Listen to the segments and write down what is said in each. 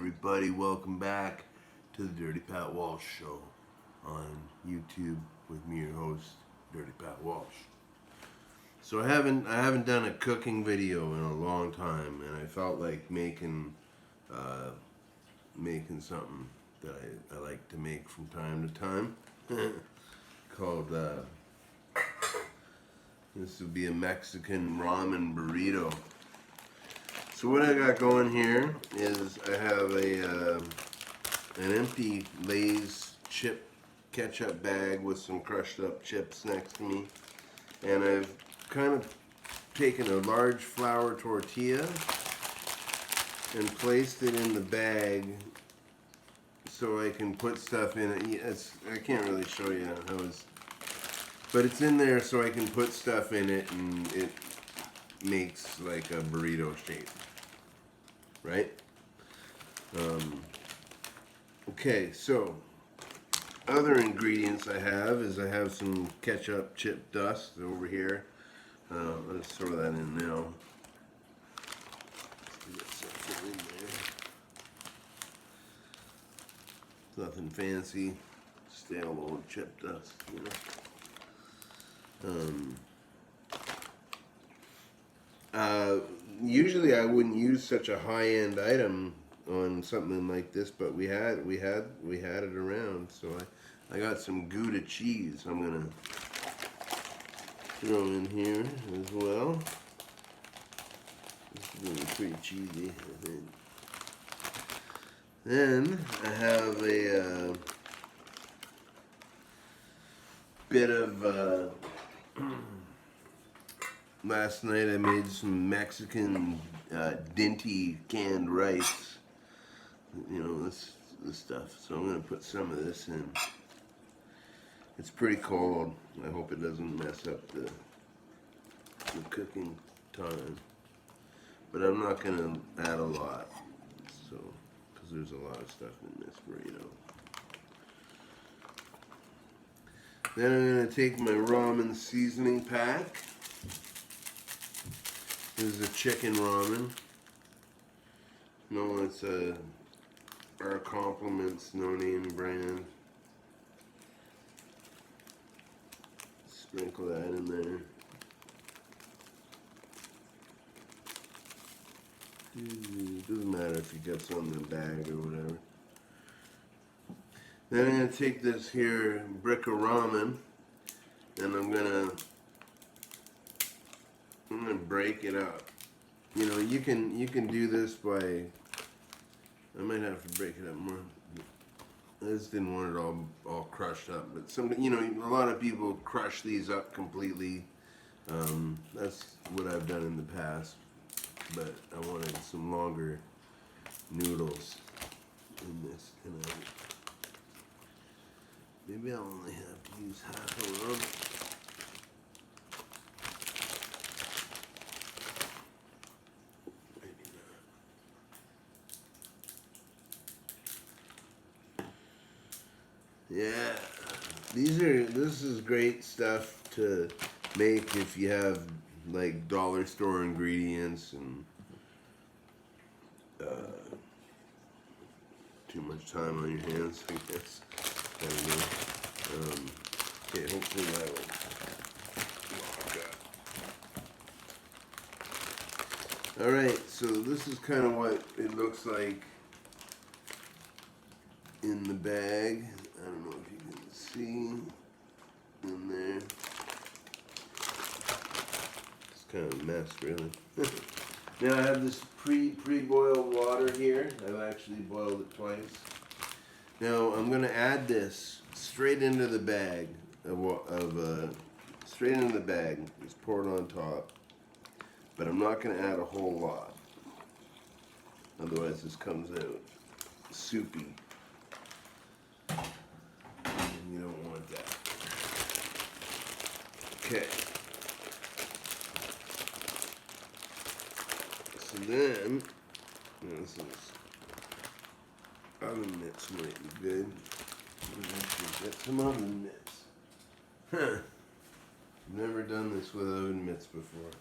everybody, welcome back to the Dirty Pat Walsh Show on YouTube with me, your host, Dirty Pat Walsh. So I haven't done a cooking video in a long time, and I felt like making something that I like to make from time to time called this would be a Mexican ramen burrito. So what I got going here is I have an empty Lay's chip ketchup bag with some crushed up chips next to me, and I've kind of taken a large flour tortilla and placed it in the bag so I can put stuff in it. I can't really show you how it's, but it's in there so I can put stuff in it and it makes like a burrito shape. Right? Okay, so other ingredients I have some ketchup chip dust over here. Let's throw that in now. Get something in there. Nothing fancy, stale old chip dust, you know. Usually I wouldn't use such a high-end item on something like this, but we had it around, so I got some Gouda cheese I'm gonna throw in here as well. This is gonna be pretty cheesy, I think. Then I have a bit of last night I made some Mexican dinty canned rice. You know, this stuff. So I'm going to put some of this in. It's pretty cold. I hope it doesn't mess up the cooking time. But I'm not going to add a lot. So, because there's a lot of stuff in this burrito. Then I'm going to take my ramen seasoning pack. This is a chicken ramen. No, it's Our Compliments, no name brand. Sprinkle that in there. It doesn't matter if it gets on the bag or whatever. Then I'm going to take this here brick of ramen and I'm going to break it up. You know, you can do this by, I might have to break it up more. I just didn't want it all crushed up, but a lot of people crush these up completely. That's what I've done in the past, but I wanted some longer noodles in this tonight. Maybe I'll only have to use half of them. Yeah, this is great stuff to make if you have like dollar store ingredients and too much time on your hands, I guess. I don't know. Okay, hopefully that will lock up. Alright, so this is kind of what it looks like in the bag. I don't know if you can see in there. It's kind of a mess, really. Now I have this pre-boiled water here. I've actually boiled it twice. Now I'm going to add this straight into the bag straight into the bag. Just pour it on top. But I'm not going to add a whole lot. Otherwise this comes out soupy. You don't want that. Okay. So then, this is oven mitts might be good. Get some oven mitts. Huh. I've never done this with oven mitts before.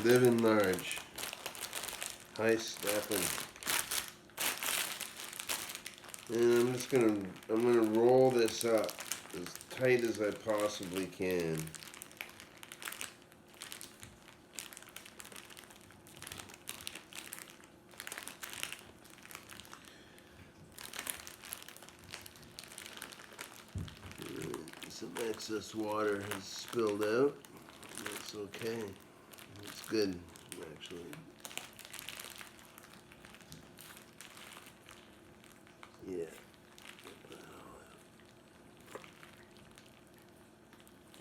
Living large. high stepping. And I'm gonna roll this up as tight as I possibly can. Some excess water has spilled out. That's okay. It's good, actually. Yeah.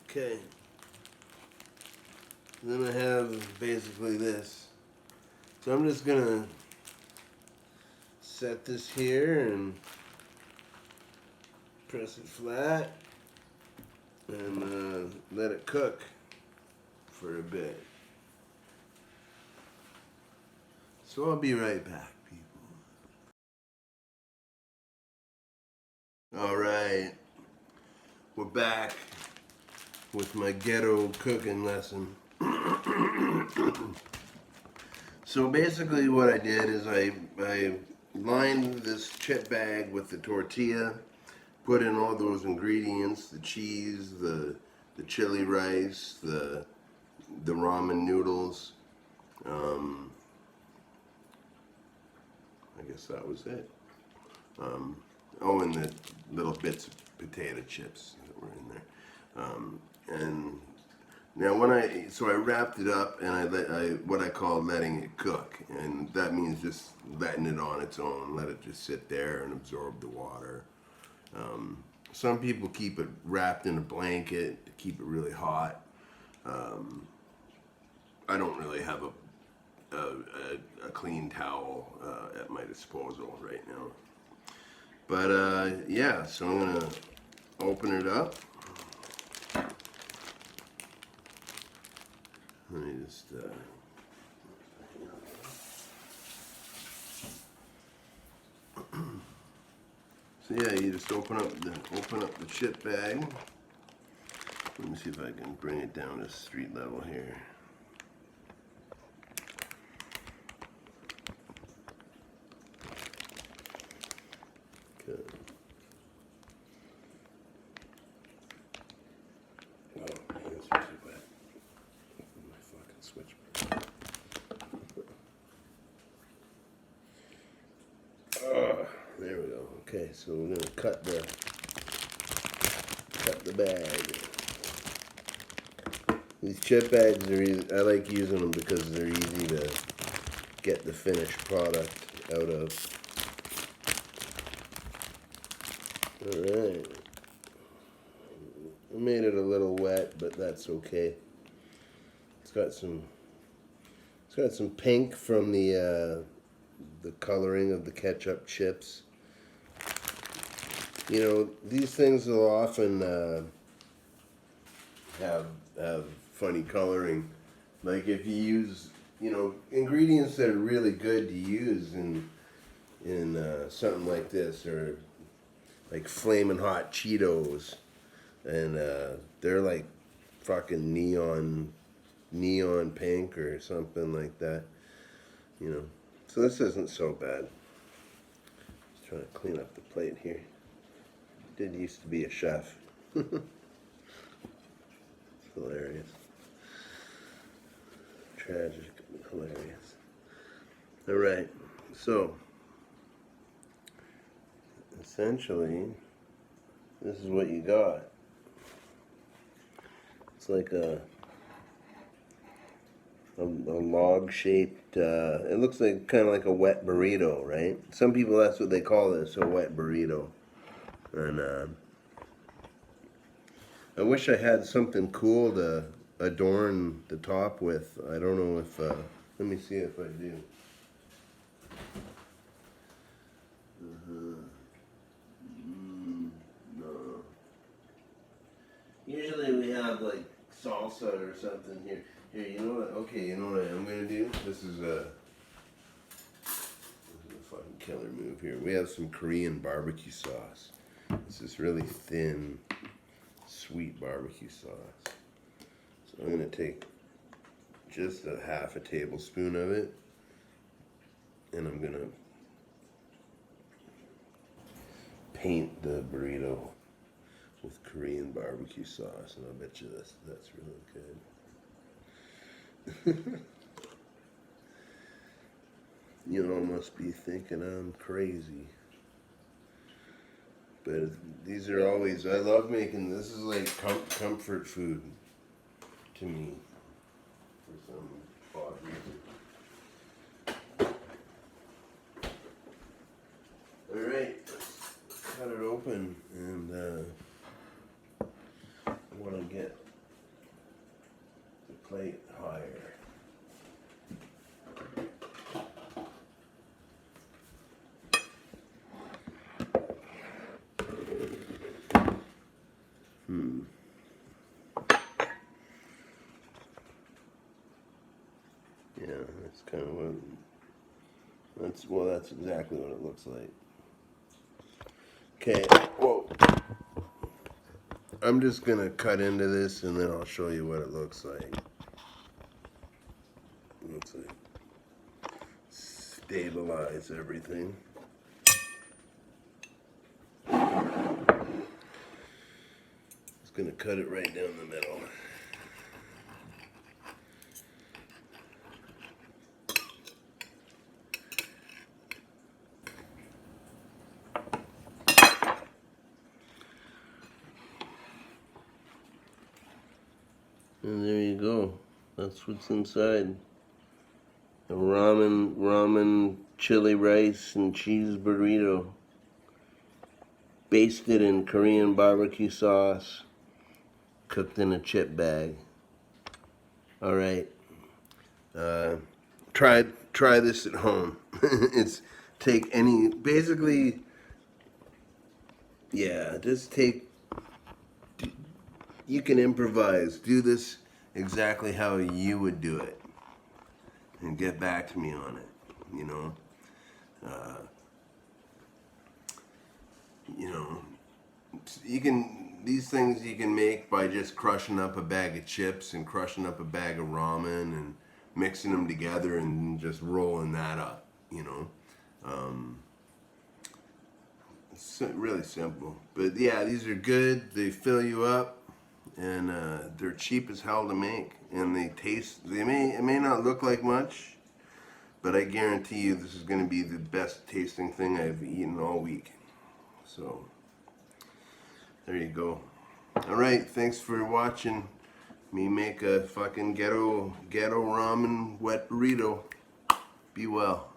Okay. Then I have basically this. So I'm just gonna set this here and press it flat and let it cook for a bit. So I'll be right back, people. Alright, we're back with my ghetto cooking lesson. So basically what I did is I lined this chip bag with the tortilla, put in all those ingredients, the cheese, the chili rice, the ramen noodles. I guess that was it. Oh, and the little bits of potato chips that were in there. And now so I wrapped it up and I what I call letting it cook, and that means just letting it on its own, let it just sit there and absorb the water. Some people keep it wrapped in a blanket to keep it really hot. I don't really have a clean towel at my disposal right now. But yeah, so I'm gonna open it up. Let me just so yeah, you just open up the chip bag. Let me see if I can bring it down to street level here. Okay. Oh, my hands are too wet. My fucking switchboard. There we go. Okay, so we're gonna cut the bag. These chip bags are easy. I like using them because they're easy to get the finished product out of. Alright. I made it a little wet, but that's okay. It's got some pink from the coloring of the ketchup chips. You know, these things will often have funny coloring. Like if you use, you know, ingredients that are really good to use in something like this, or like flaming hot Cheetos, and they're like fucking neon pink or something like that, you know. So this isn't so bad. Just trying to clean up the plate here. Did used to be a chef. It's hilarious. Tragic, hilarious. All right, so essentially, this is what you got. It's like a log-shaped. It looks like kind of like a wet burrito, right? Some people, that's what they call this, a wet burrito. And I wish I had something cool to adorn the top with. I don't know if. Let me see if I do. No. Usually we have like salsa or something here. Here, you know what? Okay, you know what I'm gonna do? This is a fucking killer move here. We have some Korean barbecue sauce. This is really thin, sweet barbecue sauce. So I'm gonna take just a half a tablespoon of it and I'm gonna paint the burrito with Korean barbecue sauce, and I bet you that's really good. You all must be thinking I'm crazy, but these are always, I love making, this is like comfort food to me for some odd reason. Alright, let's cut it open, and I want to get the plate higher. Yeah, that's kind of what, that's exactly what it looks like. Okay, whoa. I'm just gonna cut into this and then I'll show you what it looks like. Looks like stabilize everything. Just gonna cut it right down the middle. And there you go. That's what's inside. A ramen, chili rice, and cheese burrito. Basted in Korean barbecue sauce. Cooked in a chip bag. Alright. Try this at home. It's basically, yeah, just take, you can improvise. Do this exactly how you would do it. And get back to me on it, you know. These things you can make by just crushing up a bag of chips and crushing up a bag of ramen and mixing them together and just rolling that up, you know. It's really simple. But yeah, these are good. They fill you up, and they're cheap as hell to make, and they taste, it may not look like much, but I guarantee you this is going to be the best tasting thing I've eaten all week. So there you go. Alright, thanks for watching me make a fucking ghetto ramen wet burrito. Be well.